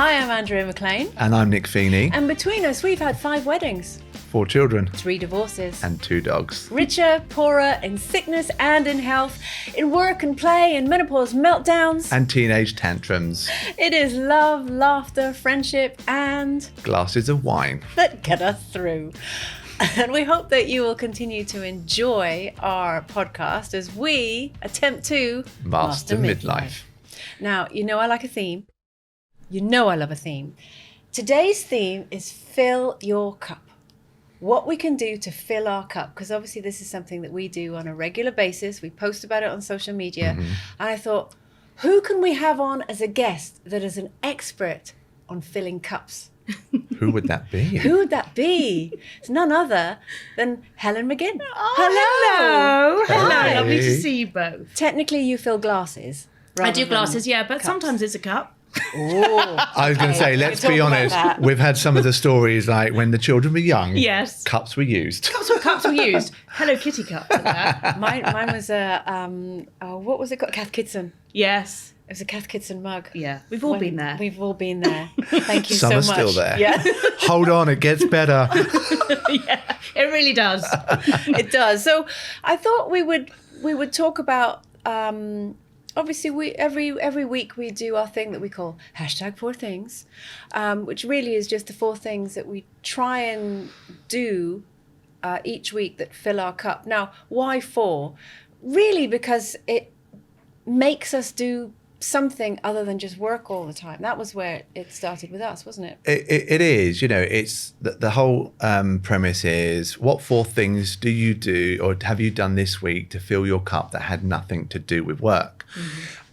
Hi, I'm Andrea McLean. And I'm Nick Feeney. And between us, we've had 5 weddings, 4 children. 3 divorces. And 2 dogs. Richer, poorer, in sickness and in health, in work and play, in menopause meltdowns. And teenage tantrums. It is love, laughter, friendship, and glasses of wine that get us through. And we hope that you will continue to enjoy our podcast as we attempt to master midlife. Now, you know I like a theme. You know I love a theme. Today's theme is fill your cup. What we can do to fill our cup, because obviously this is something that we do on a regular basis. We post about it on social media. And I thought, who can we have on as a guest that is an expert on filling cups? Who would that be? Who would that be? It's none other than Helen McGinn. Oh, hello. Hi. Lovely to see you both. Technically, you fill glasses. I do glasses, yeah, but cups. Sometimes it's a cup. Oh, I was going to say, let's be honest, we've had some of the stories like when the children were young, Yes. cups were used. Cups were used. Hello Kitty cups and that. Mine was what was it called? Kath Kidson. Yes. It was a Kath Kidson mug. Yeah. We've all been there. We've all been there. Thank you Some so are much. still there. Yeah, Hold on, it gets better. Yeah, it really does. it does. So I thought we would talk about. Obviously, we every week we do our thing that we call #4things, which really is just the 4 things that we try and do each week that fill our cup. Now, why 4? Really, because it makes us do something other than just work all the time. That was where it started with us, wasn't it? It is, you know, it's the whole premise is what 4 things do you do or have you done this week to fill your cup that had nothing to do with work?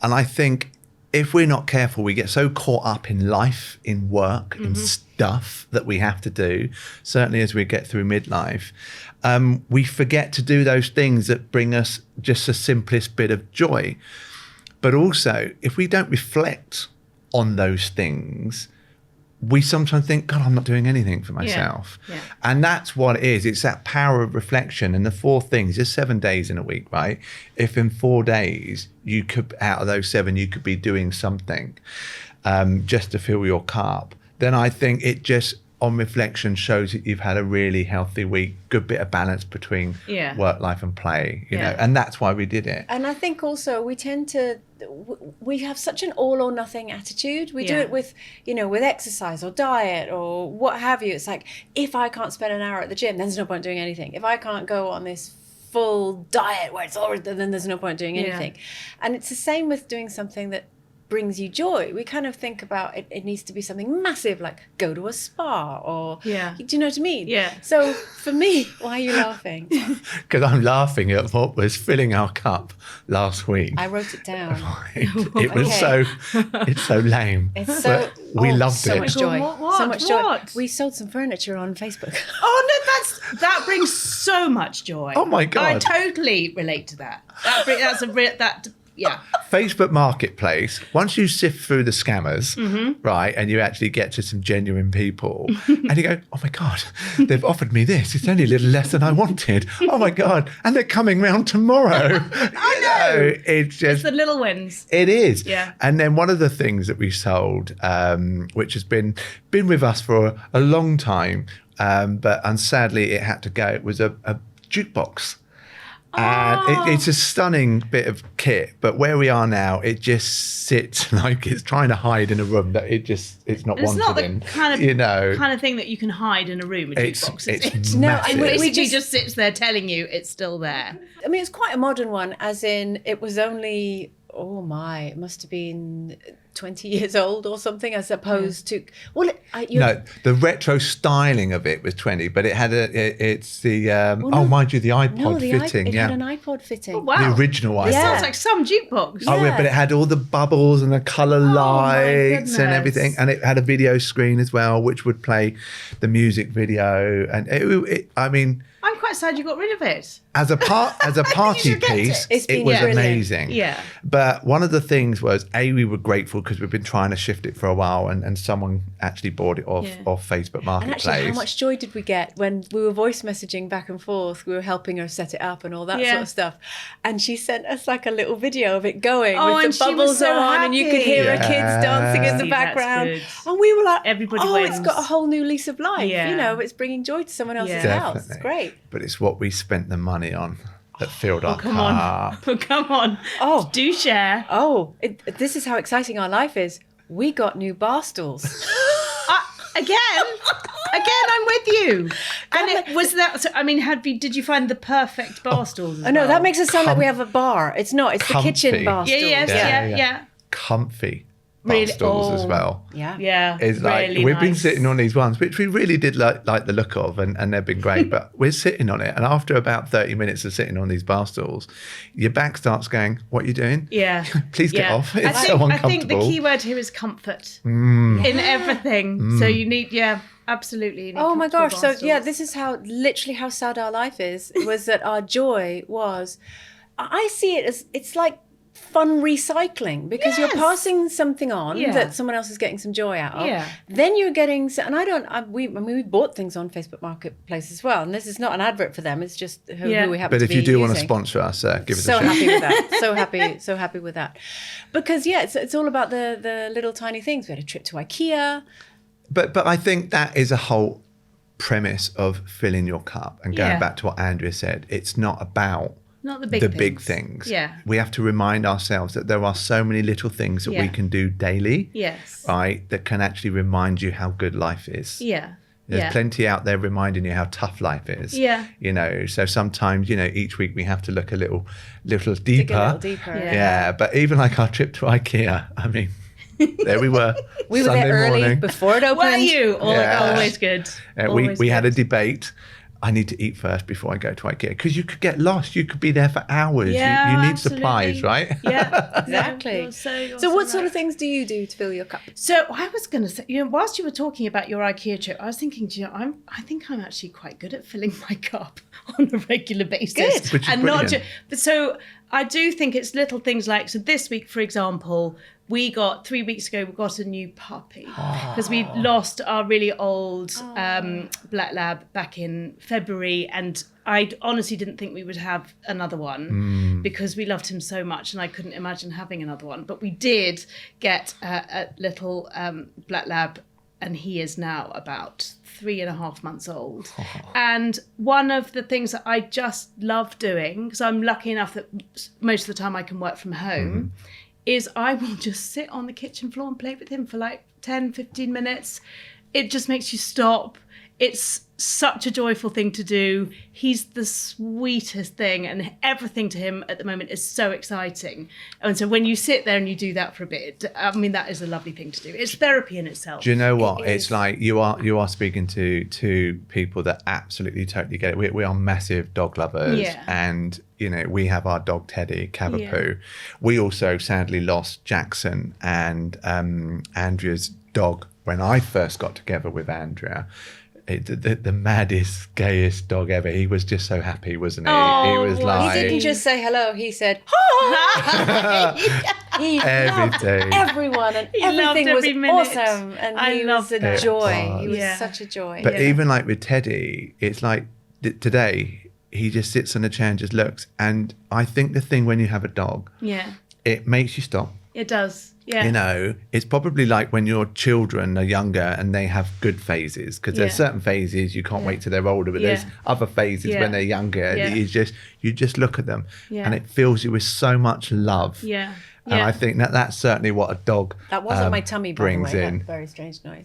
And I think if we're not careful, we get so caught up in life, in work, in stuff that we have to do, certainly as we get through midlife, we forget to do those things that bring us just the simplest bit of joy. But also, if we don't reflect on those things, we sometimes think, God, I'm not doing anything for myself. Yeah. And that's what it is. It's that power of reflection. And the 4 things, there's 7 days in a week, right? If in 4 days, you could, out of those 7, you could be doing something just to fill your cup, then I think it just, on reflection, shows that you've had a really healthy week, good bit of balance between work, life and play, you know, and that's why we did it. And I think also we have such an all or nothing attitude. We do it with, with exercise or diet or what have you. It's like, if I can't spend an hour at the gym, then there's no point doing anything. If I can't go on this full diet where it's all, then there's no point doing anything. And it's the same with doing something that brings you joy. We kind of think about it needs to be something massive, like go to a spa or do you know what I mean? Yeah. So for me, why are you laughing? Because I'm laughing at what was filling our cup last week. I wrote it down. It was it's so lame. It's so we loved so it. much joy. What? So much joy. What? We sold some furniture on Facebook. Oh no, that brings so much joy. Oh my God. I totally relate to that. Yeah. Facebook Marketplace, once you sift through the scammers, right, and you actually get to some genuine people, and you go, oh my God, they've offered me this. It's only a little less than I wanted. Oh my God. And they're coming round tomorrow. I know. It's just... It's the little wins. It is. Yeah. And then one of the things that we sold, which has been with us for a long time, but sadly it had to go, it was a jukebox. And it's a stunning bit of kit, but where we are now, it just sits like it's trying to hide in a room that it's not wanted not the in. kind of thing that you can hide in a room. A jukebox, is it? It's No, massive. and Basically, just sits there telling you it's still there. I mean, it's quite a modern one, as in it was only, it must have been 20 years old or something, as opposed to, no, the retro styling of it was 20, but it had mind you, the iPod fitting. It had an iPod fitting. Oh, wow. The original iPod. It sounds like some jukebox. Oh, yeah, but it had all the bubbles and the colour lights and everything. And it had a video screen as well, which would play the music video. And I mean... I'm quite sad you got rid of it. as a party piece, It's been it was brilliant. amazing. Yeah. But one of the things was, we were grateful because we've been trying to shift it for a while, and someone actually bought it off Facebook And Marketplace. actually, how much joy did we get when we were voice messaging back and forth? We were helping her set it up and all that sort of stuff. And she sent us like a little video of it going Oh, with and the she was bubbles so are on, and you could hear her happy. kids dancing in the See, that's background. good. And we were like, Everybody it's wins. got a whole new lease of life. Yeah. You know, it's bringing joy to someone else's Yeah. house. It's great. But it's what we spent the money on that filled our Come cup. on. Come on. Oh. Do share. Oh, this is how exciting our life is. We got new bar stools. Again, I'm with you. And it was that. So, I mean, did you find the perfect bar stools? Oh no, that makes it sound like we have a bar. It's not. It's the kitchen Comfy. bar stools. Yeah. Comfy bar Really? stools as Oh. well. Yeah. Yeah. It's like really we've been nice. sitting on these ones, which we really did like the look of, and they've been great. But we're sitting on it, and after about 30 minutes of sitting on these bar stools, your back starts going, "What are you doing? Yeah. Please get off. It's I so uncomfortable." think the key word here is comfort in everything. So you need, absolutely. You need Oh my gosh. comfortable So bar yeah, stools. this is how sad our life is. Was that our joy was, I see it as, it's like fun recycling, because you're Yes. passing something on Yeah. that someone else is getting some joy out of. Yeah. Then you're getting, and we bought things on Facebook Marketplace as well. And this is not an advert for them. It's just who we happen But to if be you do want to using. sponsor us, give us So a shout. happy with that. So happy with that. Because it's all about the little tiny things. We had a trip to IKEA. But I think that is a whole premise of filling your cup, and going Yeah. back to what Andrea said. It's not about Not the big the things. big things. Yeah. We have to remind ourselves that there are so many little things that we Yeah. can do daily, Yes. right, that can actually remind you how good life is. Yeah. There's plenty out there reminding you how tough life is. Yeah. You know, so sometimes, each week we have to look a little deeper. Dig a little deeper. Yeah. But even like our trip to IKEA, I mean, there we were. We were Sunday there early morning. before it opened. Were you? Yeah. Always good. We had a debate. I need to eat first before I go to IKEA, because you could get lost. You could be there for hours. Yeah, you need absolutely. supplies, right? Yeah, Exactly. You're So so what sort right. of things do you do to fill your cup? So I was going to say, whilst you were talking about your IKEA trip, I was thinking, I think I'm actually quite good at filling my cup on a regular basis. Good. Which is and brilliant. but so I do think it's little things like, so this week, for example, 3 weeks ago, we got a new puppy because we lost our really old black lab back in February, and I honestly didn't think we would have another one because we loved him so much, and I couldn't imagine having another one. But we did get a little black lab, and he is now about 3.5 months old. And one of the things that I just love doing, because I'm lucky enough that most of the time I can work from home, is I will just sit on the kitchen floor and play with him for like 10, 15 minutes. It just makes you stop. It's such a joyful thing to do. He's the sweetest thing, and everything to him at the moment is so exciting. And so when you sit there and you do that for a bit, I mean, that is a lovely thing to do. It's therapy in itself. Do you know what? It It's is. like you are speaking to people that absolutely totally get it. We are massive dog lovers, Yeah. and we have our dog Teddy Cavapoo. Yeah. We also sadly lost Jackson and Andrea's dog when I first got together with Andrea. The maddest, gayest dog ever. He was just so happy, wasn't he? He was well, like He didn't just say hello. He said, "Hi." He Every loved day. everyone, and He loved everything was every minute. awesome. And I he was loved a it. joy. He was Yeah. such a joy. But Yeah. even like with Teddy, it's like today he just sits on the chair and just looks. And I think the thing when you have a dog, Yeah, it makes you stop. it does. Yeah. It's probably like when your children are younger and they have good phases, because there's Yeah. certain phases you can't wait till they're older, but Yeah. there's other phases Yeah. when they're younger. Yeah. You just look at them, Yeah. and it fills you with so much love. Yeah. And Yeah. I think that's certainly what a dog That wasn't my tummy, by brings the way. in. That very strange noise.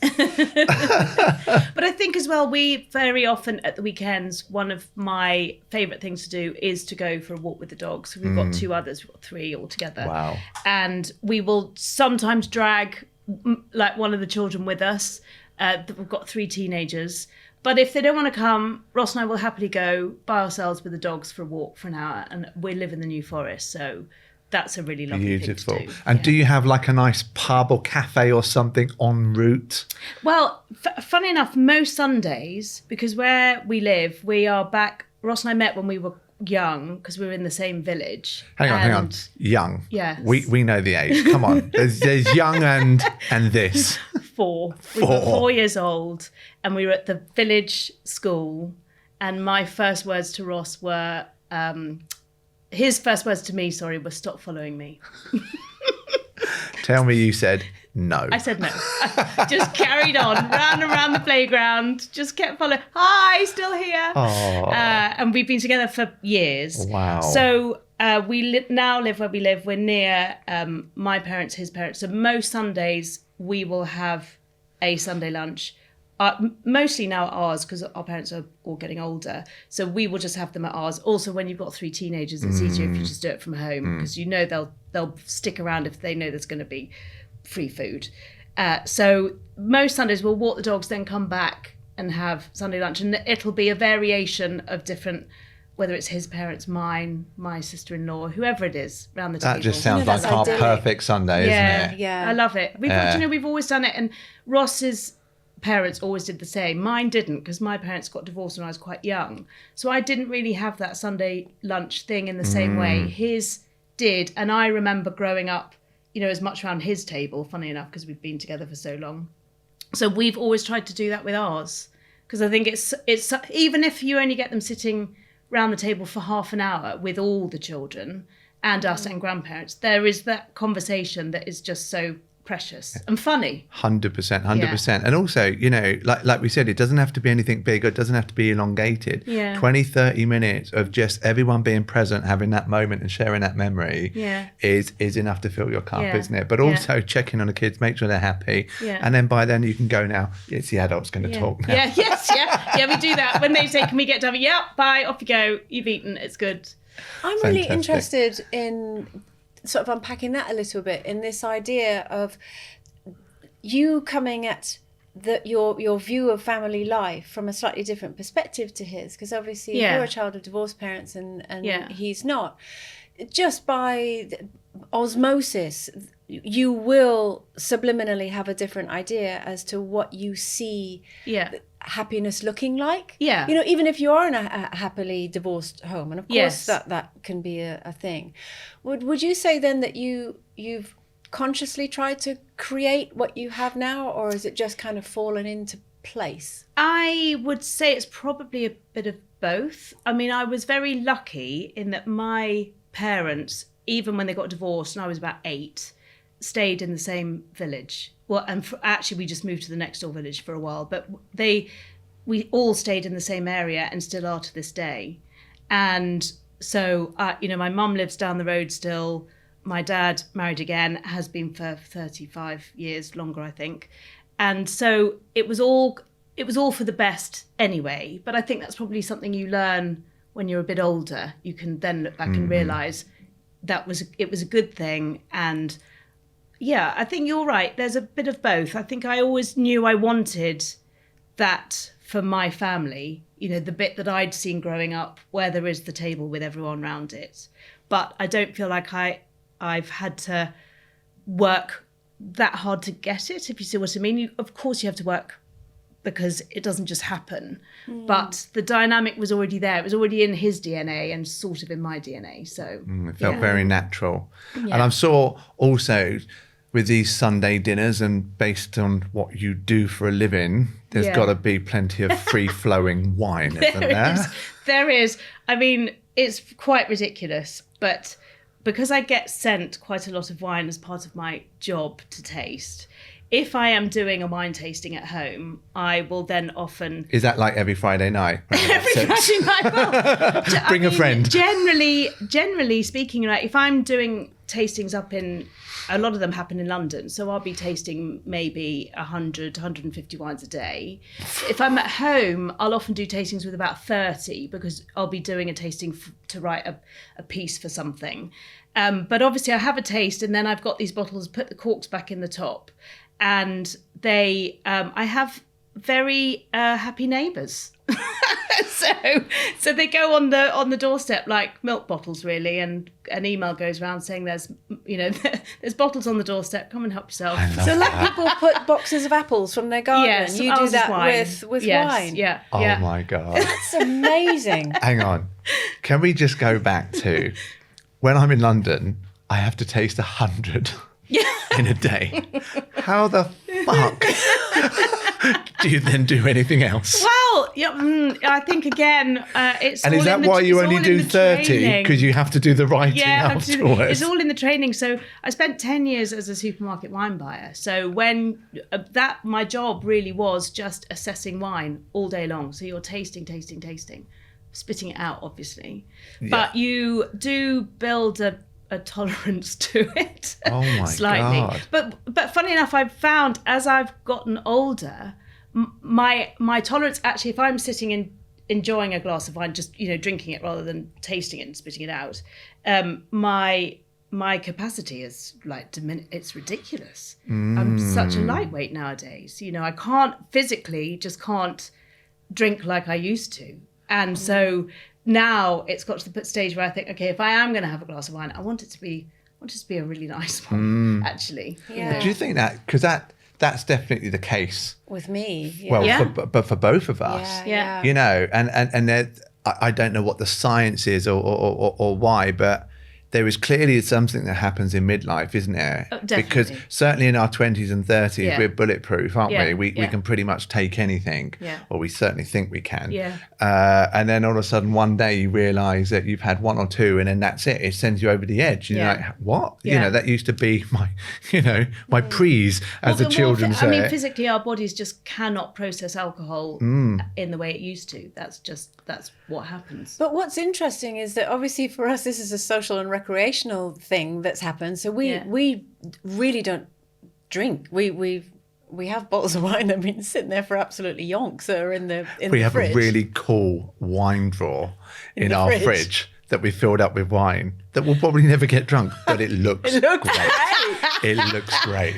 But I think as well, we very often at the weekends, one of my favourite things to do is to go for a walk with the dogs. So we've got 2 others, we've got 3 altogether. Wow. And we will sometimes drag like one of the children with us. We've got 3 teenagers. But if they don't want to come, Ross and I will happily go by ourselves with the dogs for a walk for an hour. And we live in the New Forest, so that's a really lovely Beautiful. thing to do. And Yeah. do you have like a nice pub or cafe or something en route? Well, funny enough, most Sundays, because where we live, we are back. Ross and I met when we were young because we were in the same village. Hang on. Young. Yes. We know the age. Come on. There's young and this. 4. We were 4 years old and we were at the village school, and my first words to Ross were, his first words to me, were stop following me. Tell me you said no. I said no. I just carried on, round and round the playground, just kept following. Hi, still here. And we've been together for years. Wow. So we now live where we live. We're near my parents, his parents. So most Sundays we will have a Sunday lunch. Mostly now at ours because our parents are all getting older. So we will just have them at ours. Also, when you've got 3 teenagers, it's easier if you just do it from home because you know they'll stick around if they know there's going to be free food. So most Sundays we'll walk the dogs, then come back and have Sunday lunch. And it'll be a variation of different, whether it's his parents, mine, my sister-in-law, whoever it is, around the table. That just sounds like that's our idyllic. perfect Sunday, isn't it? Yeah. I love it. We've always done it. And Ross's parents always did the same. Mine didn't because my parents got divorced when I was quite young. So I didn't really have that Sunday lunch thing in the same way. His did. And I remember growing up, as much around his table, funny enough, because we've been together for so long. So we've always tried to do that with ours. Because I think it's even if you only get them sitting round the table for half an hour with all the children and us and grandparents, there is that conversation that is just so precious and funny. 100%. And also, like we said, it doesn't have to be anything big, or it doesn't have to be elongated. 20-30 minutes of just everyone being present, having that moment and sharing that memory is enough to fill your cup, isn't it? But also checking on the kids, make sure they're happy, and then by then you can go, now it's the adults going to talk now. We do that when they say, can we get done? Bye, off you go, you've eaten, it's good. I'm really interested in sort of unpacking that a little bit, in this idea of you coming at your view of family life from a slightly different perspective to his, because obviously you're a child of divorced parents and he's not. Just by osmosis, you will subliminally have a different idea as to what you see happiness looking like. Even if you are in a happily divorced home, and of course that can be a thing. Would you say then that you've consciously tried to create what you have now, or is it just kind of fallen into place? I would say it's probably a bit of both. I mean, I was very lucky in that my parents, even when they got divorced and I was about 8, stayed in the same village. Well, and actually we just moved to the next door village for a while, but we all stayed in the same area and still are to this day. And so, my mum lives down the road still. My dad married again, has been for 35 years, longer, I think. And so it was all for the best anyway. But I think that's probably something you learn when you're a bit older. You can then look back and realise it was a good thing. And yeah, I think you're right. There's a bit of both. I think I always knew I wanted that for my family, the bit that I'd seen growing up, where there is the table with everyone around it. But I don't feel like I've had to work that hard to get it, if you see what I mean. Of course you have to work because it doesn't just happen. But the dynamic was already there. It was already in his DNA and sort of in my DNA. So it felt very natural. Yeah. And I'm sure also with these Sunday dinners, and based on what you do for a living, there's got to be plenty of free-flowing wine, isn't there? There is. I mean, it's quite ridiculous, but because I get sent quite a lot of wine as part of my job to taste, if I am doing a wine tasting at home, I will then often... Is that like every Friday night? Every Friday night. Well, Bring a friend. Generally speaking, like if I'm doing tastings up in... A lot of them happen in London, so I'll be tasting maybe 100, 150 wines a day. If I'm at home, I'll often do tastings with about 30 because I'll be doing a tasting to write a piece for something. But obviously I have a taste and then I've got these bottles, put the corks back in the top. And I have very happy neighbours. So they go on the doorstep like milk bottles, really, and an email goes around saying there's bottles on the doorstep. Come and help yourself. So like people put boxes of apples from their garden. Yes, You do ours is that wine. with Yes, wine. Yeah. Oh yeah. my God. That's amazing. Hang on. Can we just go back to when I'm in London, I have to taste 100 in a day. How the fuck do you then do anything else? Well, yeah, I think again, it's. And all is that in the, why you it's only all do in the 30? training. Because you have to do the writing Yeah, absolutely. afterwards. It's all in the training. So I spent 10 years as a supermarket wine buyer. So when my job really was just assessing wine all day long. So you're tasting, spitting it out, obviously. Yeah. But you do build a tolerance to it. Oh my slightly. God. But funny enough, I've found as I've gotten older, my tolerance actually, if I'm sitting and enjoying a glass of wine, just drinking it rather than tasting it and spitting it out, my capacity is like it's ridiculous. I'm such a lightweight nowadays. I can't physically just can't drink like I used to, and so now it's got to the stage where I think, okay, if I am going to have a glass of wine, I want it to be a really nice one, actually. Yeah. Do you think that? Because that's definitely the case. With me. Yeah. Well, Yeah. but for both of us. Yeah. And I don't know what the science is or why, but there is clearly something that happens in midlife, isn't there? Oh, definitely. Because certainly in our 20s and 30s, Yeah. we're bulletproof, aren't Yeah, we? We can pretty much take anything, Yeah. or we certainly think we can. Yeah. And then all of a sudden, one day you realise that you've had one or two, and then that's it. It sends you over the edge. You're Yeah. like, what? Yeah. That used to be my prees, as the children say. I mean, physically, our bodies just cannot process alcohol in the way it used to. That's what happens. But what's interesting is that obviously for us, this is a social and recreational thing that's happened. So we really don't drink. We have bottles of wine that have been sitting there for absolutely yonks that are in the fridge. A really cool wine drawer in our fridge that we filled up with wine that will probably never get drunk, but it looks great. It looks great.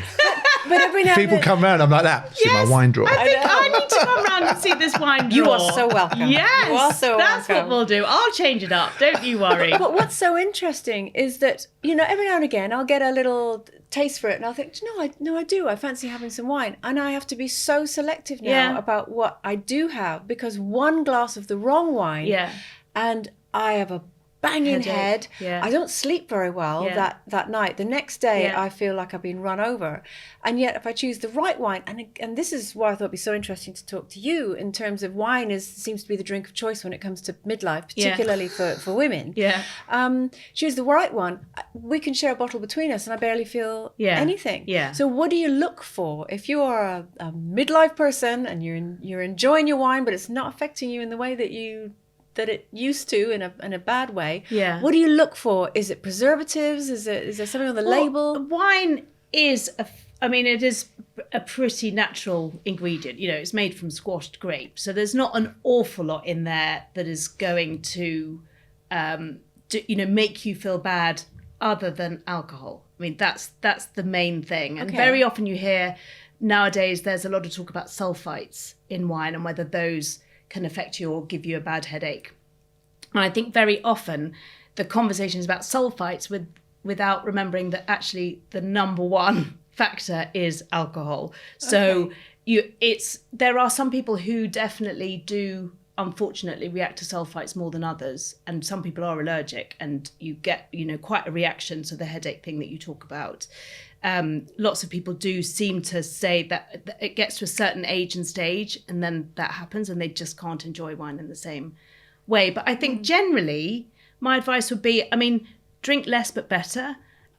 But every now People and then, come round, I'm like that. See my wine drawer. I think I need to come round and see this wine drawer. You are so welcome. Yes, You are so that's welcome. what we'll do. I'll change it up. Don't you worry. But what's so interesting is that, every now and again I'll get a little taste for it and I'll think, I do. I fancy having some wine. And I have to be so selective now about what I do have, because one glass of the wrong wine and I have a banging head. Yeah. I don't sleep very well that night. The next day I feel like I've been run over. And yet if I choose the right wine, and this is why I thought it'd be so interesting to talk to you in terms of wine seems to be the drink of choice when it comes to midlife, particularly for women. Yeah. Choose the right one. We can share a bottle between us and I barely feel anything. Yeah. So what do you look for if you are a midlife person and you're enjoying your wine, but it's not affecting you in the way that it used to in a bad way? Yeah. What do you look for? Is it preservatives? Is there something on the label? Wine is it is a pretty natural ingredient. It's made from squashed grapes, so there's not an awful lot in there that is going to make you feel bad other than alcohol. I mean, that's the main thing. And very often you hear nowadays there's a lot of talk about sulfites in wine and whether those can affect you or give you a bad headache. And I think very often the conversation is about sulfites without remembering that actually the number one factor is alcohol. So there are some people who definitely do unfortunately react to sulfites more than others, and some people are allergic and you get quite a reaction to the headache thing that you talk about. Lots of people do seem to say that it gets to a certain age and stage and then that happens and they just can't enjoy wine in the same way. But I think generally my advice would be, drink less but better.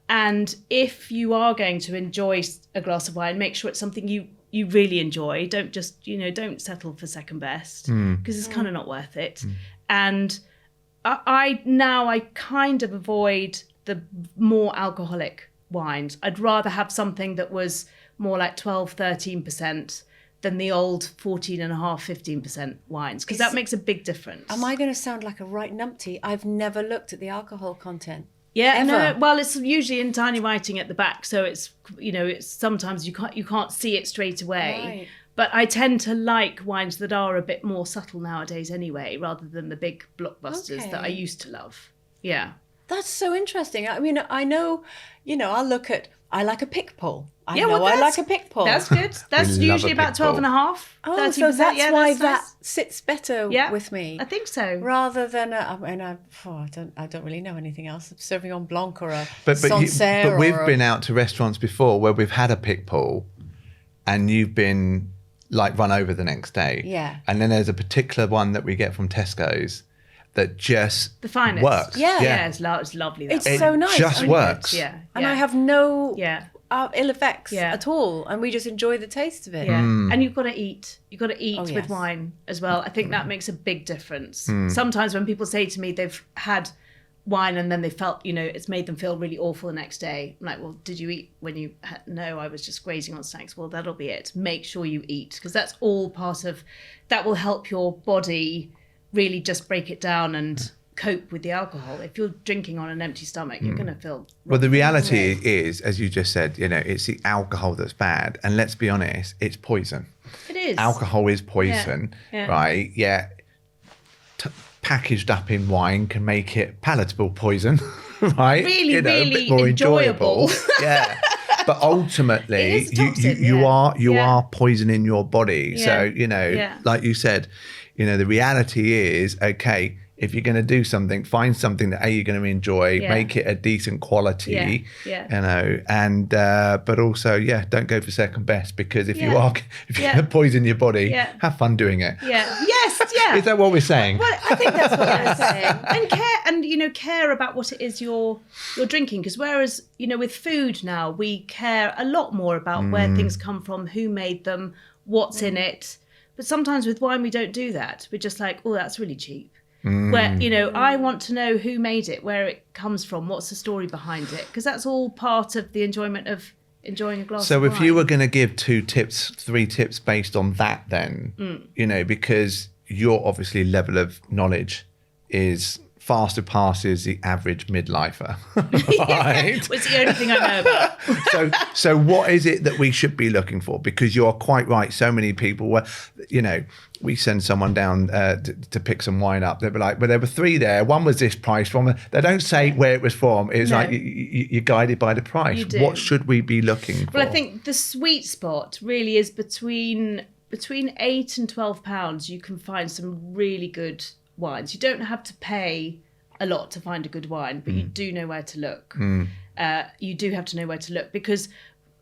And if you are going to enjoy a glass of wine, make sure it's something you really enjoy. Don't just, don't settle for second best because it's kind of not worth it. And I kind of avoid the more alcoholic wines. I'd rather have something that was more like 12-13% than the old 14.5-15% wines, because that makes a big difference. Am I going to sound like a right numpty? I've never looked at the alcohol content. Yeah, Ever. no. Well, it's usually in tiny writing at the back, so it's it's sometimes you can't see it straight away. Right. But I tend to like wines that are a bit more subtle nowadays anyway, rather than the big blockbusters that I used to love. Yeah. That's so interesting. I mean, I know, I like a pick pull. I that's- like a pick pull. That's good. That's We love usually a about pick 12 pull. and a half. Oh, 30%. so that's why nice. that sits better with me. I think so. Rather than I don't really know anything else. Sauvignon Blanc or a But Sancerre we've or a- been out to restaurants before where we've had a pick pull, and you've been like run over the next day. Yeah. And then there's a particular one that we get from Tesco's that just The finest. works. Yeah. It's lovely. It's It so nice. just and- works. Yeah. And I have no Yeah. ill effects Yeah. at all, and we just enjoy the taste of it. Yeah. And you've got to eat. You've got to eat Oh, yes. with wine as well. I think that makes a big difference. Sometimes when people say to me they've had wine and then they felt, it's made them feel really awful the next day. I'm like, well, did you eat when you had? No, I was just grazing on snacks. Well, that'll be it. Make sure you eat, because that's all part of, that will help your body really just break it down and cope with the alcohol. If you're drinking on an empty stomach, you're going to feel... Well, the reality is, as you just said, it's the alcohol that's bad. And let's be honest, it's poison. It is. Alcohol is poison, Yeah. right? Yeah. Packaged up in wine can make it palatable poison, right? Really, a really bit more enjoyable. Yeah. But ultimately, It is you toxic, are poisoning your body. Yeah. So, Yeah. like you said, the reality is, okay, if you're going to do something, find something that you're going to enjoy, Yeah. make it a decent quality, Yeah. and but also, don't go for second best, because if you're Yeah. going to poison your body, Yeah. have fun doing it. Yeah. Yes. Yeah. Is that what we're saying? Well, I think that's what I was saying. And care about what it is you're drinking. Because whereas, with food now, we care a lot more about where things come from, who made them, what's in it. But sometimes with wine, we don't do that. We're just like, oh, that's really cheap. Where, I want to know who made it, where it comes from, what's the story behind it. Because that's all part of the enjoyment of enjoying a glass So of if wine. you were going to give 3 tips based on that, then, because your obviously level of knowledge is far surpasses the average midlifer, right? It's the only thing I know about. So what is it that we should be looking for? Because you're quite right. So many people were, we send someone down to pick some wine up. They'd be like, well, there were 3 there. One was this price. They don't say where it was from. It's No. like you're guided by the price. You do. What should we be looking for? Well, I think the sweet spot really is between £8 and £12. You can find some really good wines. You don't have to pay a lot to find a good wine, but you do know where to look. You do have to know where to look, because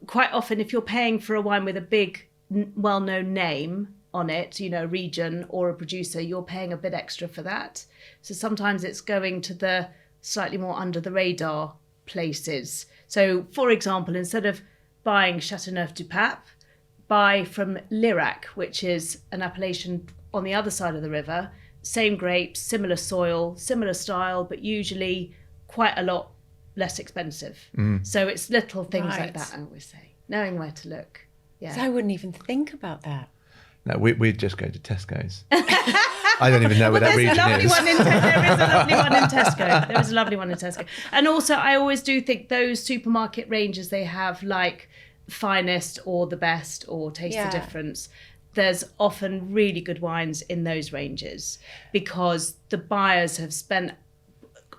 quite often if you're paying for a wine with a big, well-known name on it, a region or a producer, you're paying a bit extra for that. So sometimes it's going to the slightly more under the radar places. So, for example, instead of buying Châteauneuf-du-Pape, buy from Lirac, which is an appellation on the other side of the river. Same grapes, similar soil, similar style, but usually quite a lot less expensive. So it's little things like Right. that, I always say. Knowing where to look. Yeah. So I wouldn't even think about that. No, we'd just go to Tesco's. I don't even know where that There's a region lovely is. one in there is a lovely one in Tesco. There is a lovely one in Tesco. And also, I always do think those supermarket ranges they have, like Finest or The Best or Taste Yeah. the Difference, there's often really good wines in those ranges, because the buyers have spent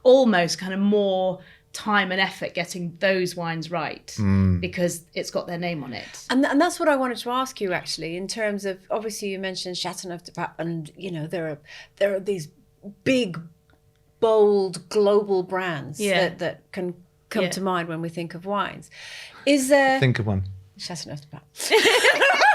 almost kind of more time and effort getting those wines right, because it's got their name on it. And that's what I wanted to ask you, actually, in terms of, obviously you mentioned Châteauneuf-du-Pape, and there are these big, bold global brands that can come to mind when we think of wines. Is there Think of one. Châteauneuf-du-Pape?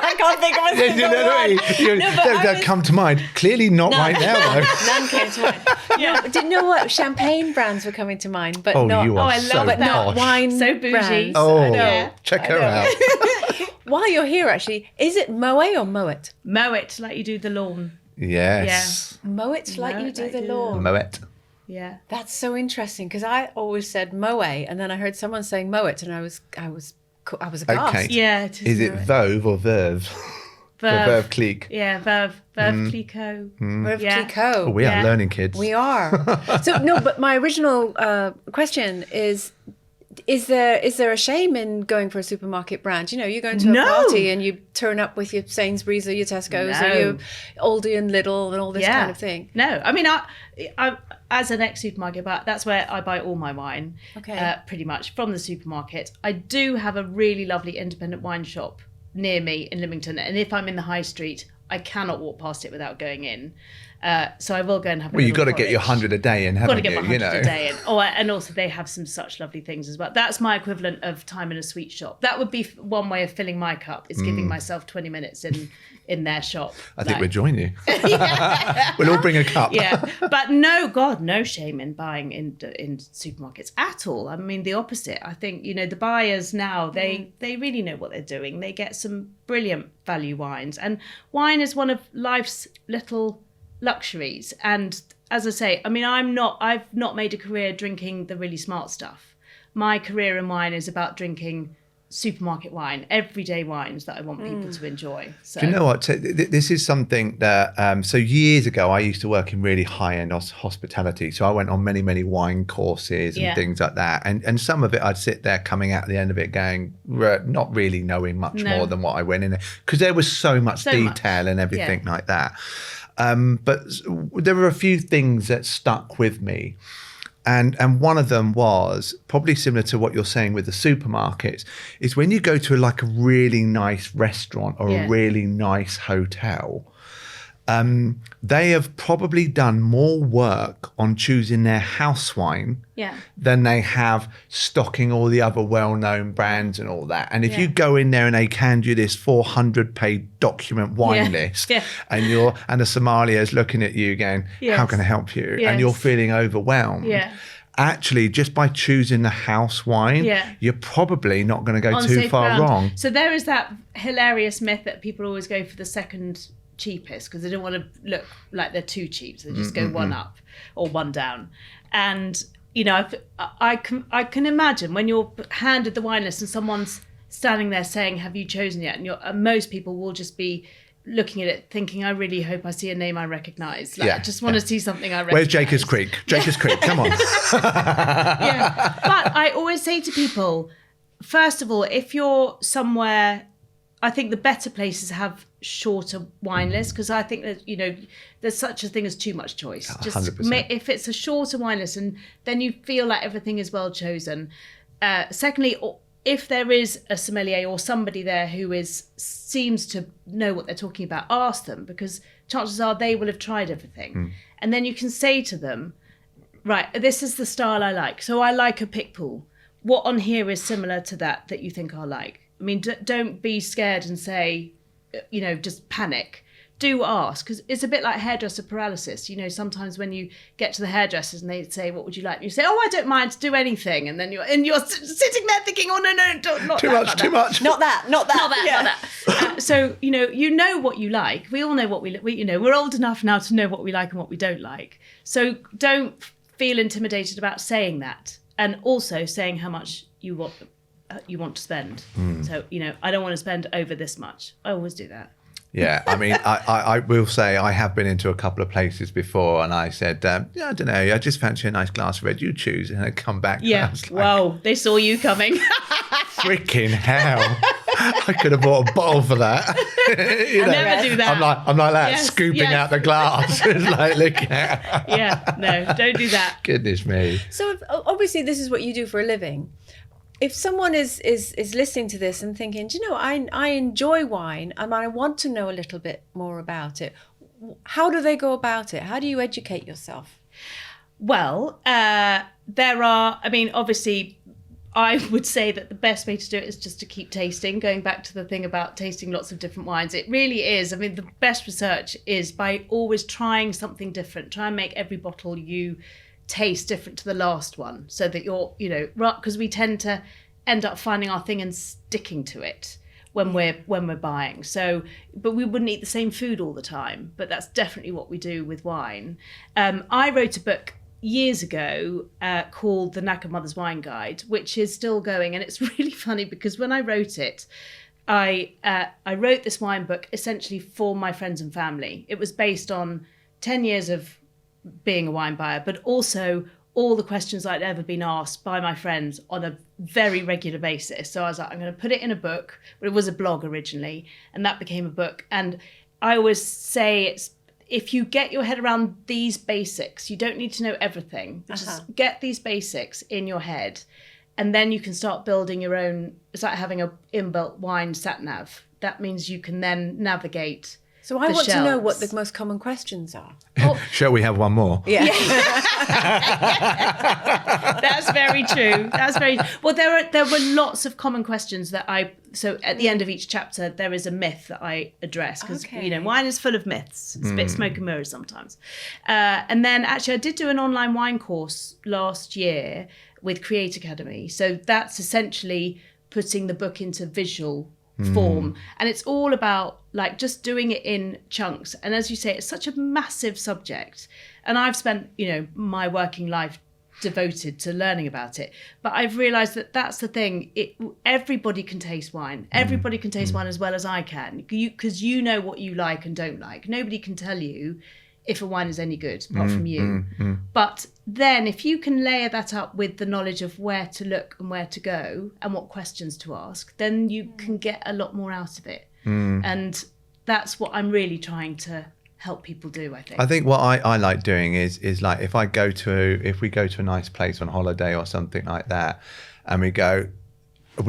I can't think of a single one. No, but I That was- come to mind. Clearly not right now, though. None came to mind. No, but did you know what? Champagne brands were coming to mind, but Oh, not. you are I so love but not posh. wine So bougie. brands. Oh, I know. check I her know. out. While you're here, actually, is it Moet or Moet? Mow it like you do the lawn. Yes. Moet like Mow you it do like the you do the lawn. Moet. Yeah. That's so interesting, because I always said Moe, and then I heard someone saying Moet, and I was aghast. Okay. Yeah, it Is it Moet. Veuve or Verve? Verve Clique. Yeah, Verve Clicquot. Veuve Yeah. Clicquot. Oh, we are Yeah. learning, kids. We are. So no, but my original question is, Is there a shame in going for a supermarket brand? You know, you go into a No. party and you turn up with your Sainsbury's or your Tesco's or your Aldi and Lidl and all this kind of thing. No, I mean, I as an ex-supermarket, but that's where I buy all my wine, pretty much, from the supermarket. I do have a really lovely independent wine shop near me in Lymington, and if I'm in the high street, I cannot walk past it without going in. So I will go and have a Well, you've got to porridge. get your 100 a day in, haven't Got to get my you? 100 a day in. Oh, and also they have some such lovely things as well. That's my equivalent of time in a sweet shop. That would be one way of filling my cup, is giving myself 20 minutes in their shop. I think we'll join you. We'll all bring a cup. Yeah, but no shame in buying in supermarkets at all. I mean, the opposite. I think, you know, the buyers now, they really know what they're doing. They get some brilliant value wines, and wine is one of life's little luxuries. And as I say, I mean, I've not made a career drinking the really smart stuff. My career in wine is about drinking supermarket wine, everyday wines that I want people to enjoy. So. Do you know what? This is something that, so years ago, I used to work in really high-end hospitality. So I went on many, many wine courses and things like that. And some of it, I'd sit there coming out at the end of it going, not really knowing much more than what I went in there. Because there was so much detail and everything like that. But there were a few things that stuck with me. And one of them was probably similar to what you're saying with the supermarkets, is when you go to like a really nice restaurant or a really nice hotel, they have probably done more work on choosing their house wine than they have stocking all the other well-known brands and all that. And if you go in there and they hand you this 400-page document wine list, and the sommelier is looking at you going, how can I help you? And you're feeling overwhelmed. Actually, just by choosing the house wine, you're probably not going to go too far wrong. So there is that hilarious myth that people always go for the second cheapest because they don't want to look like they're too cheap, so they just go one up or one down. And you know, I can imagine when you're handed the wine list and someone's standing there saying, have you chosen yet? And most people will just be looking at it thinking, I really hope I see a name I recognise. Like, I just want to see something I recognise. Where's Jacob's Creek? Jacob's Creek, come on. But I always say to people, first of all, if you're somewhere, I think the better places have shorter wine lists, because I think that, you know, there's such a thing as too much choice. Just 100%. If it's a shorter wine list, and then you feel like everything is well chosen. Secondly, if there is a sommelier or somebody there who seems to know what they're talking about, ask them, because chances are they will have tried everything. And then you can say to them, right, this is the style I like. So I like a pick pool. What on here is similar to that you think I'll like? I mean, don't be scared and say, you know, just panic. Do ask, because it's a bit like hairdresser paralysis. You know, sometimes when you get to the hairdressers and they say, what would you like? And you say, oh, I don't mind, do anything. And then you're sitting there thinking, oh, no, not too much. Not that. So, you know what you like. We all know what we you know, we're old enough now to know what we like and what we don't like. So don't feel intimidated about saying that, and also saying how much you want to spend. So, you know, I don't want to spend over this much. I always do that. Yeah, I mean, I will say I have been into a couple of places before, and I said, I don't know, I just fancy a nice glass of red, you choose. And I come back. Yeah, and I was like, whoa, they saw you coming. Freaking hell. I could have bought a bottle for that. Never do that. I'm like that, Yes, scooping yes. out the glass. It's like, look at Yeah, no, don't do that. Goodness me. So obviously this is what you do for a living. If someone is listening to this and thinking, do you know, I enjoy wine and I want to know a little bit more about it, how do they go about it? How do you educate yourself? Well, obviously, I would say that the best way to do it is just to keep tasting. Going back to the thing about tasting lots of different wines, it really is. I mean, the best research is by always trying something different. Try and make every bottle you taste different to the last one, so that you're, you know, because we tend to end up finding our thing and sticking to it when we're buying. So, but we wouldn't eat the same food all the time, but that's definitely what we do with wine. I wrote a book years ago called The Knackered Mother's Wine Guide, which is still going, and it's really funny because when I wrote it, I wrote this wine book essentially for my friends and family. It was based on 10 years of being a wine buyer, but also all the questions I'd ever been asked by my friends on a very regular basis. So I was like, I'm going to put it in a book. But it was a blog originally, and that became a book. And I always say it's, if you get your head around these basics, you don't need to know everything. Just get these basics in your head, and then you can start building your own. It's like having a inbuilt wine sat nav. That means you can then navigate. So I want to know what the most common questions are. Shall we have one more? Yeah. That's very true. Well, there were lots of common questions that so at the end of each chapter, there is a myth that I address, because, wine is full of myths. It's a bit smoke and mirrors sometimes. And then actually I did do an online wine course last year with Create Academy. So that's essentially putting the book into visual form, and it's all about like just doing it in chunks. And as you say, it's such a massive subject, and I've spent my working life devoted to learning about it, but I've realized that that's the thing. Everybody can taste wine. Everybody can taste wine as well as I can, because you know what you like and don't like. Nobody can tell you if a wine is any good apart from you. But then if you can layer that up with the knowledge of where to look and where to go and what questions to ask, then you can get a lot more out of it. And that's what I'm really trying to help people do, I think. I think what I like doing is like, if we go to a nice place on holiday or something like that, and we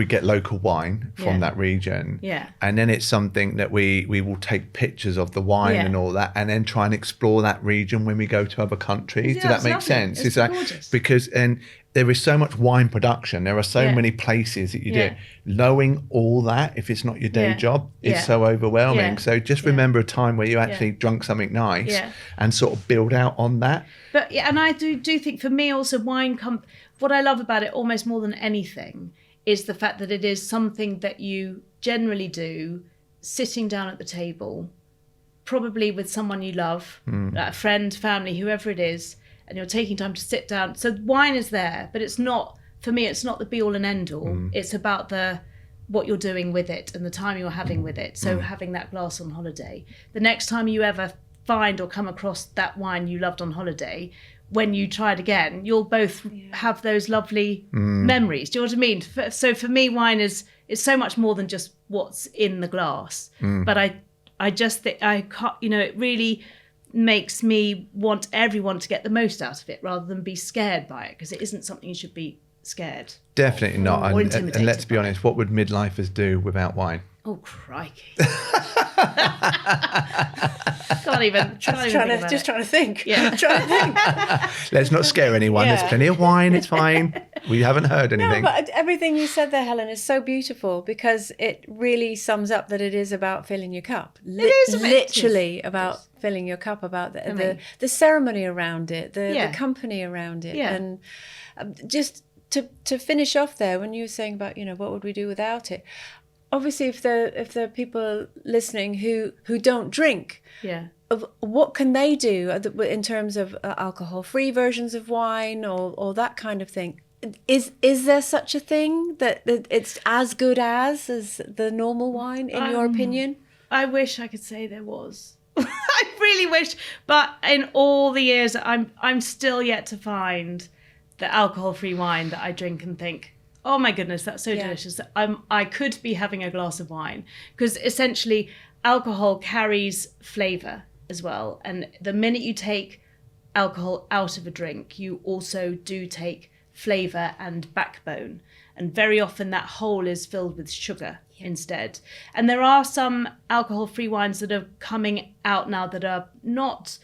get local wine from that region. Yeah. And then it's something that we will take pictures of the wine and all that, and then try and explore that region when we go to other countries. Does that make sense? It's gorgeous. Because there is so much wine production. There are so many places that you do. Knowing all that, if it's not your day job, is so overwhelming. So just remember a time where you actually drunk something nice and sort of build out on that. But and I do think for me also what I love about it almost more than anything is the fact that it is something that you generally do sitting down at the table, probably with someone you love, like a friend, family, whoever it is, and you're taking time to sit down. So wine is there, but it's not, for me, it's not the be all and end all. It's about what you're doing with it and the time you're having with it. So having that glass on holiday. The next time you ever find or come across that wine you loved on holiday, when you try it again, you'll both have those lovely memories. Do you know what I mean? So for me, wine is so much more than just what's in the glass. But I just think it really makes me want everyone to get the most out of it rather than be scared by it, because it isn't something you should be scared. Definitely not. And let's be honest, what would midlifers do without wine? Oh, crikey. Can't even trying to think. Yeah. Trying to think. Let's not scare anyone. There's plenty of wine. It's fine. We haven't heard anything. No, but everything you said there, Helen, is so beautiful, because it really sums up that it is about filling your cup. It is literally about filling your cup, about the ceremony around it, the company around it. And just to finish off there, when you were saying about, what would we do without it? Obviously, if there are people listening who don't drink, what can they do in terms of alcohol-free versions of wine or that kind of thing? Is there such a thing that it's as good as the normal wine, in your opinion? I wish I could say there was. I really wish, but in all the years, I'm still yet to find the alcohol-free wine that I drink and think, oh my goodness, that's so delicious. I could be having a glass of wine, because essentially alcohol carries flavour as well. And the minute you take alcohol out of a drink, you also do take flavour and backbone. And very often that whole is filled with sugar instead. And there are some alcohol-free wines that are coming out now that are not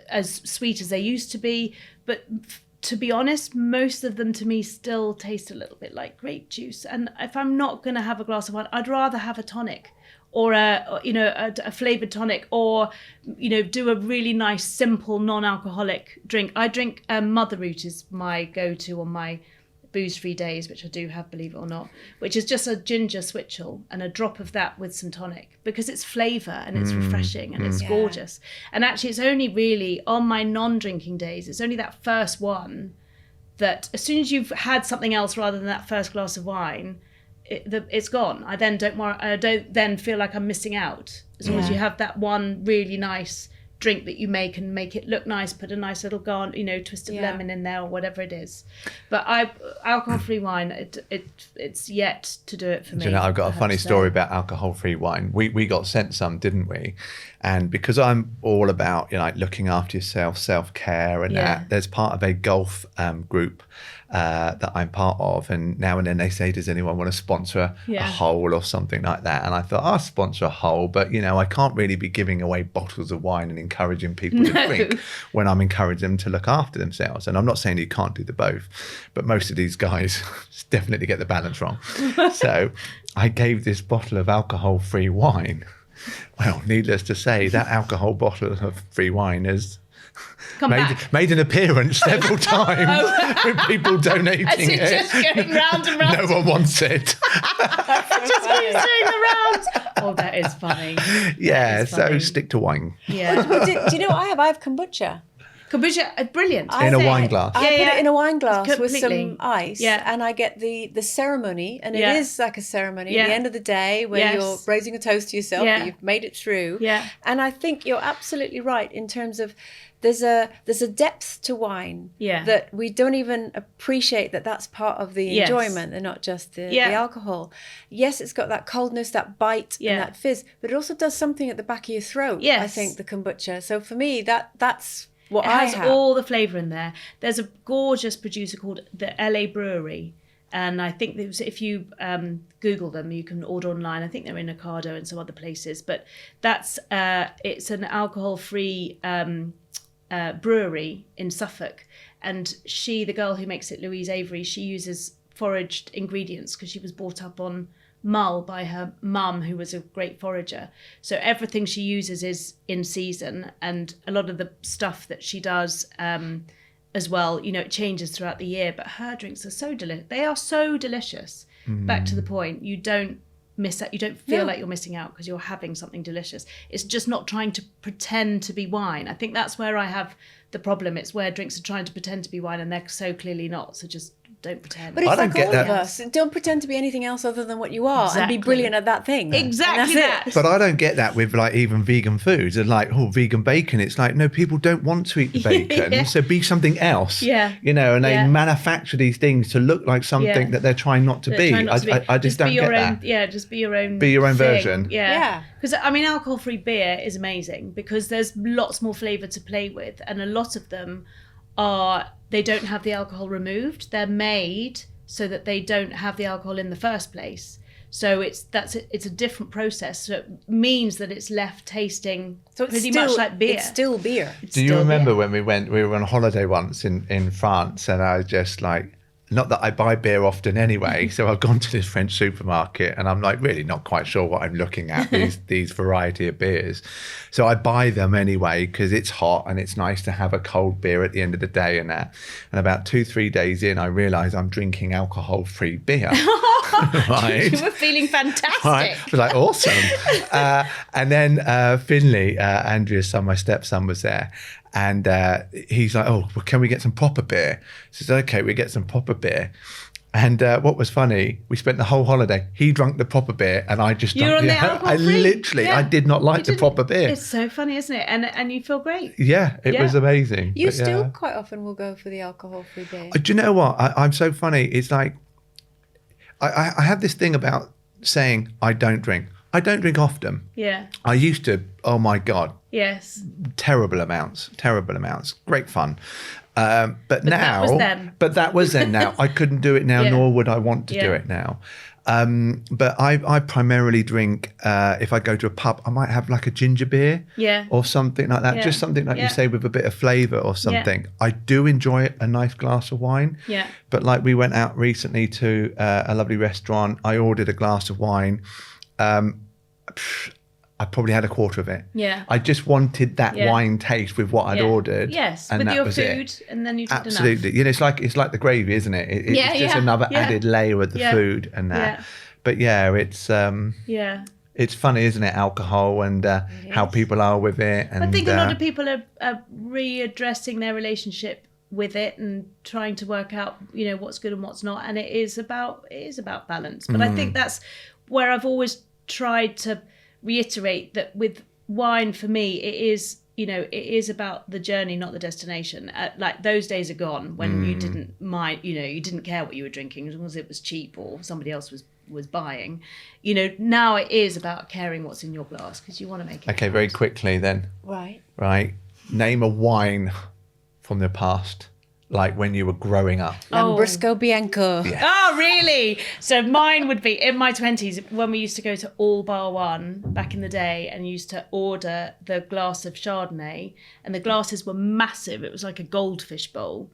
as sweet as they used to be, but to be honest, most of them to me still taste a little bit like grape juice. And if I'm not going to have a glass of wine, I'd rather have a tonic or a flavored tonic, or do a really nice simple non-alcoholic drink. I drink Mother Root is my go-to on my booze-free days, which I do have, believe it or not, which is just a ginger switchel and a drop of that with some tonic, because it's flavour and it's refreshing and it's gorgeous. And actually, it's only really on my non-drinking days, it's only that first one that as soon as you've had something else rather than that first glass of wine, it's gone. I don't then feel like I'm missing out. As long as you have that one really nice drink that you make and make it look nice, put a nice little twist of lemon in there or whatever it is. But alcohol-free wine, it's yet to do it for me. Do you know, I've got a funny story about alcohol-free wine. We got sent some, didn't we? And because I'm all about looking after yourself, self-care and that, there's part of a golf group that I'm part of, and now and then they say, does anyone want to sponsor a hole or something like that? And I thought, I'll sponsor a hole, but I can't really be giving away bottles of wine and encouraging people to drink when I'm encouraging them to look after themselves. And I'm not saying you can't do the both, but most of these guys definitely get the balance wrong. So I gave this bottle of alcohol-free wine. Well, needless to say, that alcohol bottle of free wine has made an appearance several times with people donating it. Just going round and round. No one wants it. Just keeps doing the rounds. Oh, that is funny. Yeah, is funny. so stick to wine. Yeah. Do you know what I have? I have kombucha. Kombucha, brilliant. In a wine glass. I put it in a wine glass with Completely. some ice, and I get the ceremony, and it is like a ceremony at the end of the day where you're raising a toast to yourself that you've made it through. Yeah. And I think you're absolutely right in terms of there's a depth to wine that we don't even appreciate that's part of the enjoyment and not just the alcohol. Yes, it's got that coldness, that bite and that fizz, but it also does something at the back of your throat, I think, the kombucha. So for me, that's what I have. It has all the flavour in there. There's a gorgeous producer called the LA Brewery. And I think if you Google them, you can order online. I think they're in Ocado and some other places. But it's an alcohol-free brewery in Suffolk. And the girl who makes it, Louise Avery, she uses foraged ingredients because she was brought up on mull by her mum, who was a great forager. So everything she uses is in season, and a lot of the stuff that she does as well, it changes throughout the year. But her drinks are so delicious. They are so delicious. Back to the point, you don't miss out. You don't feel like you're missing out because you're having something delicious. It's just not trying to pretend to be wine. I think that's where I have the problem. It's where drinks are trying to pretend to be wine and they're so clearly not. So just don't pretend. But it's like all of us. Don't pretend to be anything else other than what you are and be brilliant at that thing. Exactly that. But I don't get that with even vegan foods and vegan bacon. It's like, no, people don't want to eat the bacon, so be something else. Yeah. And they manufacture these things to look like something that they're trying not to be. I just don't get that. Yeah, just be your own. Be your own thing. version. Yeah. Because alcohol-free beer is amazing because there's lots more flavour to play with, and a lot of them they don't have the alcohol removed. They're made so that they don't have the alcohol in the first place. So it's a different process. So it means that it's left tasting pretty much like beer. It's still beer. Do you remember when we were on holiday once in France, and I was just like, not that I buy beer often anyway, so I've gone to this French supermarket and I'm really not quite sure what I'm looking at, these variety of beers. So I buy them anyway because it's hot and it's nice to have a cold beer at the end of the day and that. And about 2-3 days in, I realise I'm drinking alcohol-free beer. Right? You were feeling fantastic. Right? I was like, awesome. And then Finley, Andrea's son, my stepson, was there. And he's like, oh, well, can we get some proper beer? So I said, okay, we get some proper beer. And what was funny, we spent the whole holiday, he drank the proper beer and I just You're on the alcohol-free? I did not like the proper beer. It's so funny, isn't it? And you feel great. Yeah, it was amazing. You still quite often will go for the alcohol-free beer. Do you know what? I'm so funny. It's like, I have this thing about saying I don't drink. I don't drink often. Yeah. I used to, oh my God. Yes. Terrible amounts. Great fun. But now, that was then. Now I couldn't do it now, nor would I want to do it now. But I primarily drink, if I go to a pub, I might have like a ginger beer or something like that. Just something like you say with a bit of flavour or something. I do enjoy a nice glass of wine. Yeah. But like we went out recently to a lovely restaurant. I ordered a glass of wine. I probably had a quarter of it. Yeah. I just wanted that wine taste with what I'd ordered. Yes, and with that your was food, it. and then you did enough. Absolutely. It's like the gravy, isn't it? It's just another added layer of the food and that. Yeah. But it's funny, isn't it? Alcohol and how people are with it. And I think a lot of people are readdressing their relationship with it and trying to work out, what's good and what's not. And it is about balance. But I think that's where I've always tried to reiterate that with wine, for me, it is, you know, it is about the journey, not the destination. Like those days are gone when you didn't mind, you know, you didn't care what you were drinking as long as it was cheap or somebody else was buying. You know, now it is about caring what's in your glass because you want to make it. Okay, very quickly then. Right. Name a wine from the past, like when you were growing up. Lambrusco Bianco. Yeah. Oh, really? So mine would be in my 20s when we used to go to All Bar One back in the day and used to order the glass of Chardonnay, and the glasses were massive. It was like a goldfish bowl.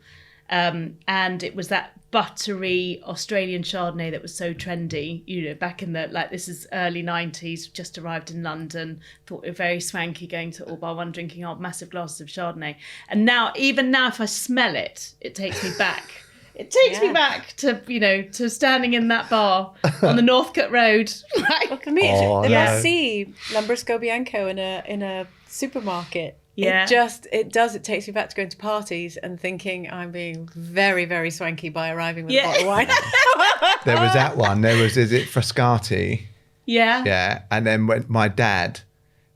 And it was that buttery Australian Chardonnay that was so trendy, you know, back in the, like, this is early 90s, just arrived in London, thought we were very swanky going to All Bar One, drinking our massive glasses of Chardonnay. And now, even now, if I smell it, it takes me back. It takes me back to, you know, to standing in that bar on the Northcote Road. Well, for me, I see Lambrusco Bianco in a supermarket. Yeah. It takes me back to going to parties and thinking I'm being very, very swanky by arriving with a bottle of wine. There was that one. Is it Frascati? Yeah. Yeah. And then when my dad,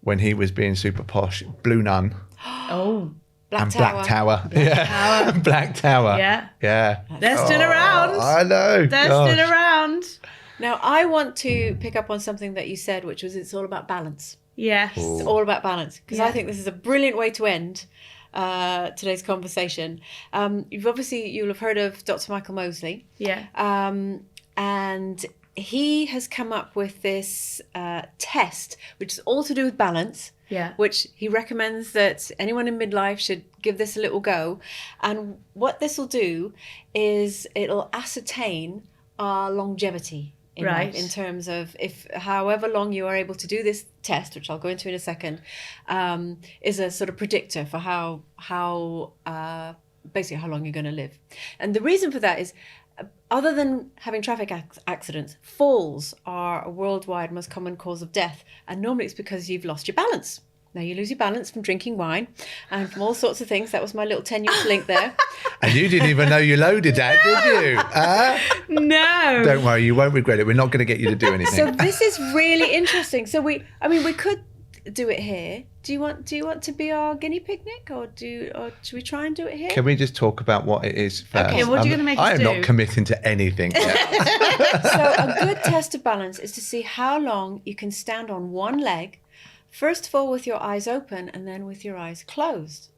when he was being super posh, Blue Nun. Oh. Black Tower. Black Tower. Yeah. Yeah. They're still around. I know. They're still around. Now, I want to pick up on something that you said, which was it's all about balance. Yes. It's all about balance, because I think this is a brilliant way to end today's conversation. You'll have heard of Dr. Michael Mosley. Yeah. And he has come up with this test, which is all to do with balance. Yeah. Which he recommends that anyone in midlife should give this a little go. And what this will do is it'll ascertain our longevity in life, in terms of if however long you are able to do this test, which I'll go into in a second, is a sort of predictor for how basically how long you're going to live. And the reason for that is, other than having traffic accidents, falls are a worldwide most common cause of death. And normally it's because you've lost your balance. Now, you lose your balance from drinking wine and from all sorts of things. That was my little tenuous link there. And you didn't even know you loaded that, did you? No. Don't worry, you won't regret it. We're not going to get you to do anything. So this is really interesting. So we could do it here. Do you want to be our guinea pig, Nick, or should we try and do it here? Can we just talk about what it is first? Okay, what are you going to make us do? I am not committing to anything. So a good test of balance is to see how long you can stand on one leg. First of all, with your eyes open and then with your eyes closed.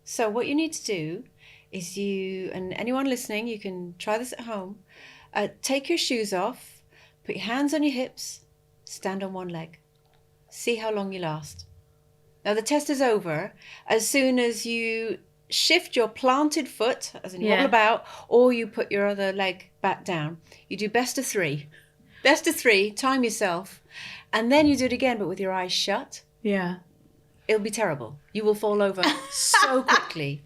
So what you need to do is and anyone listening, you can try this at home. Take your shoes off, put your hands on your hips, stand on one leg. See how long you last. Now the test is over as soon as you shift your planted foot, as in you wobble about, or you put your other leg back down. You do best of three. Best of three, time yourself. And then you do it again, but with your eyes shut. Yeah. It'll be terrible. You will fall over so quickly.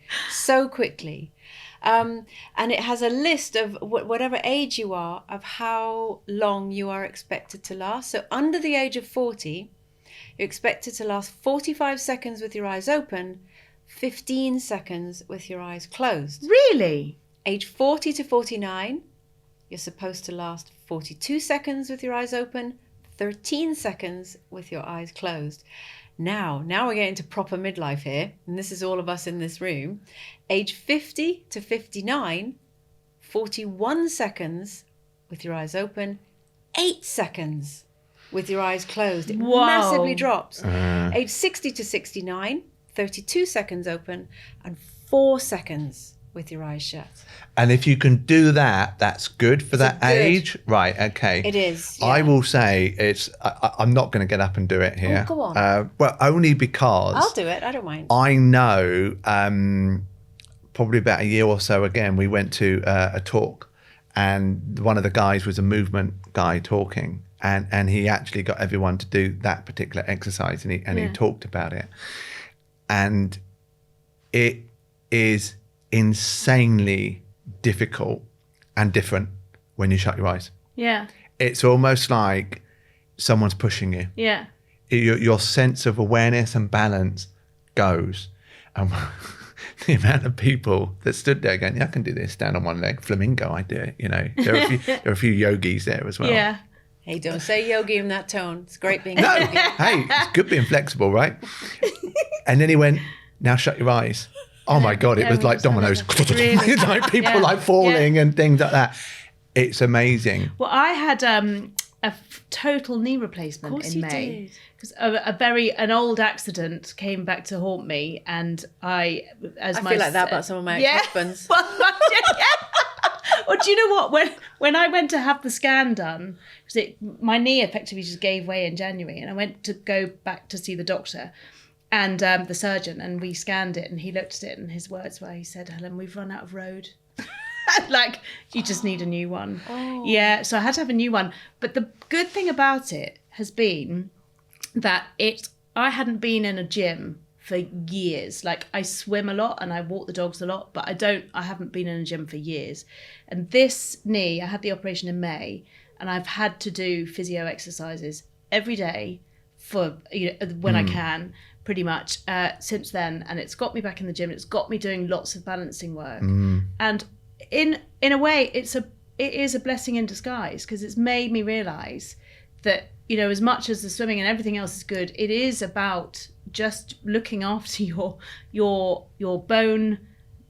And it has a list of whatever age you are, of how long you are expected to last. So under the age of 40, you're expected to last 45 seconds with your eyes open, 15 seconds with your eyes closed. Really? Age 40 to 49, you're supposed to last 42 seconds with your eyes open, 13 seconds with your eyes closed. Now we're getting to proper midlife here, and this is all of us in this room. Age 50 to 59, 41 seconds with your eyes open, 8 seconds with your eyes closed. It massively drops. Age 60 to 69, 32 seconds open and 4 seconds with your eyes shut. And if you can do that, that's good for that age. Right, okay. It is. I will say I'm not going to get up and do it here. Oh, go on. Well, only because... I'll do it. I don't mind. I know probably about a year or so again, we went to a talk, and one of the guys was a movement guy talking, and he actually got everyone to do that particular exercise, and he talked about it. And it is insanely difficult and different when you shut your eyes. Yeah. It's almost like someone's pushing you. Yeah. Your sense of awareness and balance goes. And the amount of people that stood there going, yeah, I can do this, stand on one leg, flamingo, I do it. You know, there are a few yogis there as well. Yeah. Hey, don't say yogi in that tone. It's great being No, yogi. hey, it's good being flexible, right? And then he went, now shut your eyes. Oh my God, it was like dominoes. Really? Like people like falling and things like that. It's amazing. Well, I had total knee replacement in May. Because an old accident came back to haunt me, and I feel like that about some of my ex-husbands. Well, well, do you know what? When I went to have the scan done, because my knee effectively just gave way in January, and I went to go back to see the doctor and the surgeon, and we scanned it, and he looked at it, and his words were, he said, "Helen, we've run out of road." Like, you just need a new one. Oh. Yeah, so I had to have a new one. But the good thing about it has been that I hadn't been in a gym for years. Like, I swim a lot and I walk the dogs a lot, but I haven't been in a gym for years. And this knee, I had the operation in May, and I've had to do physio exercises every day for when I can, pretty much since then. And it's got me back in the gym. It's got me doing lots of balancing work. And in a way, it is a blessing in disguise, because it's made me realise that, as much as the swimming and everything else is good, it is about just looking after your bone,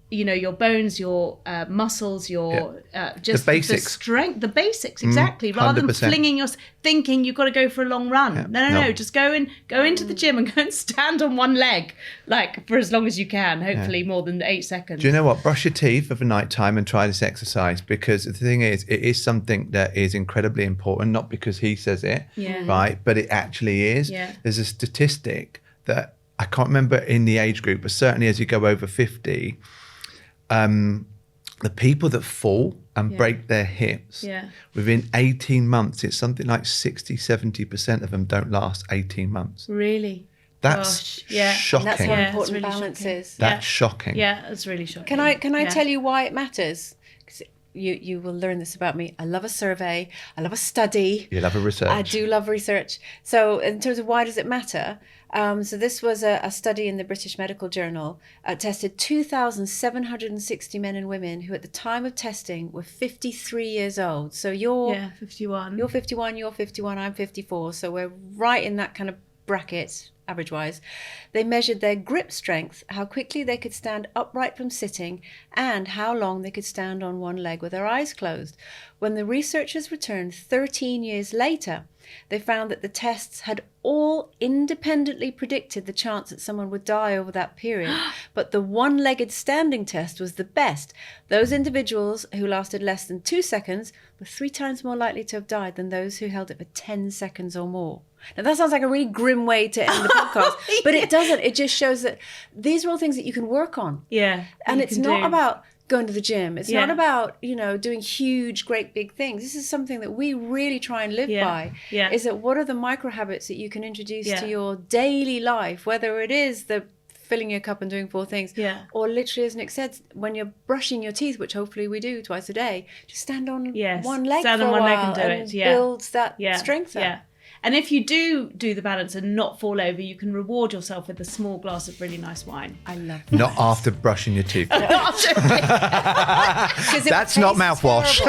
your bones, your muscles, just the basics, the strength, the basics, exactly. Rather than flinging thinking you've got to go for a long run. Yeah. No. Just go into the gym and go and stand on one leg, like, for as long as you can. Hopefully more than 8 seconds. Do you know what? Brush your teeth of a night time and try this exercise, because the thing is, it is something that is incredibly important. Not because he says it, right? But it actually is. Yeah. There's a statistic that I can't remember in the age group, but certainly as you go over 50. The people that fall and break their hips within 18 months, it's something like 60-70% of them don't last 18 months. Really? That's shocking. And that's how important balance is. That's shocking. Yeah, that's really shocking. Can I tell you why it matters? Because you will learn this about me. I love a survey. I love a study. You love a research. I do love research. So in terms of why does it matter? So this was a study in the British Medical Journal, tested 2,760 men and women who at the time of testing were 53 years old. So you're 51. You're 51, you're 51, I'm 54. So we're right in that kind of bracket, average-wise. They measured their grip strength, how quickly they could stand upright from sitting, and how long they could stand on one leg with their eyes closed. When the researchers returned 13 years later, they found that the tests had all independently predicted the chance that someone would die over that period, but the one-legged standing test was the best. Those individuals who lasted less than 2 seconds were 3 times more likely to have died than those who held it for 10 seconds or more. Now, that sounds like a really grim way to end the podcast, but it doesn't. It just shows that these are all things that you can work on. Yeah. And it's not about going to the gym. It's not about, doing huge, great, big things. This is something that we really try and live by. Yeah. Is that what are the micro habits that you can introduce to your daily life, whether it is the filling your cup and doing 4 things, or literally, as Nick said, when you're brushing your teeth, which hopefully we do twice a day, just stand on one leg stand for on a one while leg and do it. Builds that strength up. Yeah. And if you do the balance and not fall over, you can reward yourself with a small glass of really nice wine. I love that. Not after brushing your teeth. That's not mouthwash.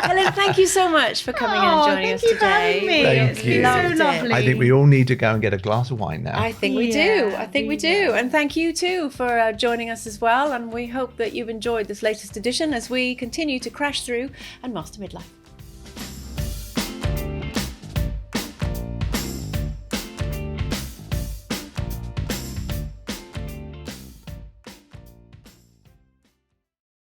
Helen, thank you so much for coming and joining us today. Thank you for having me. Thank you. So lovely. I think we all need to go and get a glass of wine now. I think we do. I think we do. And thank you too for joining us as well. And we hope that you've enjoyed this latest edition as we continue to crash through and master midlife.